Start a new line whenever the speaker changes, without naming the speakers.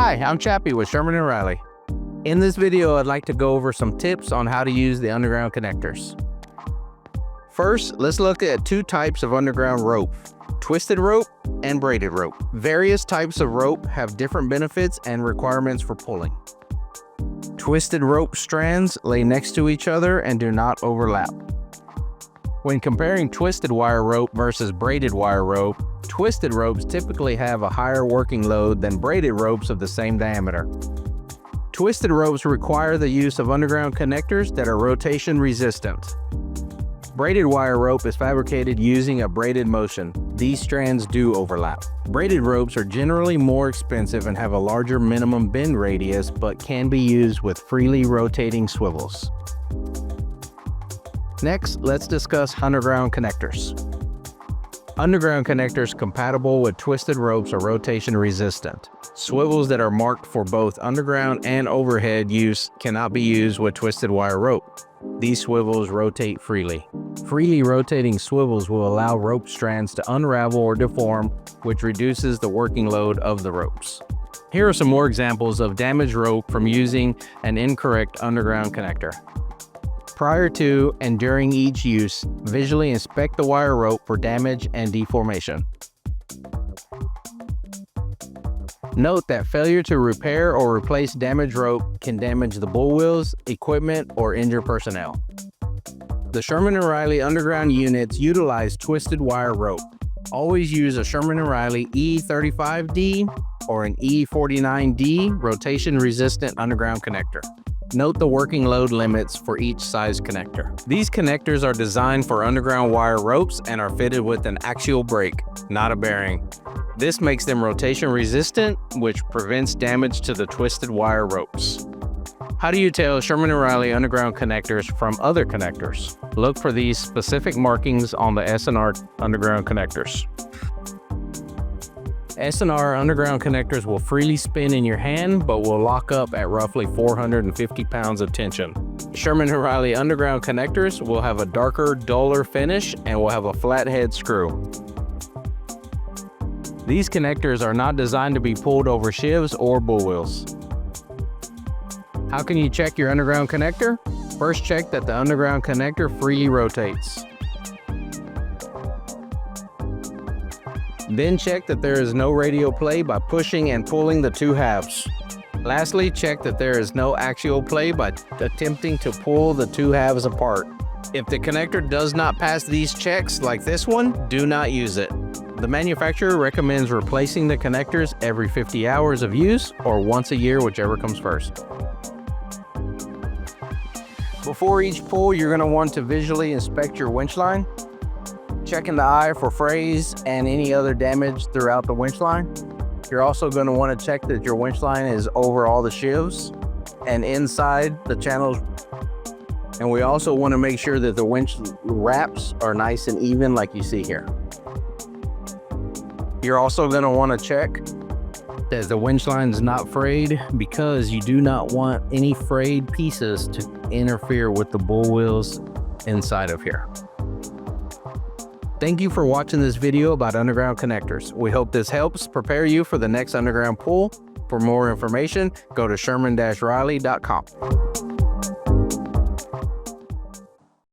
Hi, I'm Chappie with Sherman+Reilly. In this video, I'd like to go over some tips on how to use the underground connectors. First, let's look at two types of underground rope: twisted rope and braided rope. Various types of rope have different benefits and requirements for pulling. Twisted rope strands lay next to each other and do not overlap. When comparing twisted wire rope versus braided wire rope, twisted ropes typically have a higher working load than braided ropes of the same diameter. Twisted ropes require the use of underground connectors that are rotation resistant. Braided wire rope is fabricated using a braided motion. These strands do overlap. Braided ropes are generally more expensive and have a larger minimum bend radius, but can be used with freely rotating swivels. Next, let's discuss underground connectors. Underground connectors compatible with twisted ropes are rotation resistant. Swivels that are marked for both underground and overhead use cannot be used with twisted wire rope. These swivels rotate freely. Freely rotating swivels will allow rope strands to unravel or deform, which reduces the working load of the ropes. Here are some more examples of damaged rope from using an incorrect underground connector. Prior to and during each use, visually inspect the wire rope for damage and deformation. Note that failure to repair or replace damaged rope can damage the bull wheels, equipment, or injure personnel. The Sherman+Reilly underground units utilize twisted wire rope. Always use a Sherman+Reilly E35D or an E49D rotation-resistant underground connector. Note the working load limits for each size connector. These connectors are designed for underground wire ropes and are fitted with an axial brake, not a bearing. This makes them rotation resistant, which prevents damage to the twisted wire ropes. How do you tell Sherman+Reilly underground connectors from other connectors? Look for these specific markings on the S&R underground connectors. S&R underground connectors will freely spin in your hand, but will lock up at roughly 450 pounds of tension. Sherman+Reilly underground connectors will have a darker, duller finish and will have a flathead screw. These connectors are not designed to be pulled over shivs or bull wheels. How can you check your underground connector? First, check that the underground connector freely rotates. Then check that there is no radial play by pushing and pulling the two halves. Lastly, check that there is no axial play by attempting to pull the two halves apart. If the connector does not pass these checks, like this one, do not use it. The manufacturer recommends replacing the connectors every 50 hours of use or once a year, whichever comes first. Before each pull, you're going to want to visually inspect your winch line. Check in the eye for frays and any other damage throughout the winch line. You're also going to want to check that your winch line is over all the shivs and inside the channels. And we also want to make sure that the winch wraps are nice and even like you see here. You're also going to want to check that the winch line is not frayed, because you do not want any frayed pieces to interfere with the bull wheels inside of here. Thank you for watching this video about underground connectors. We hope this helps prepare you for the next underground pull. For more information, go to Sherman-Reilly.com.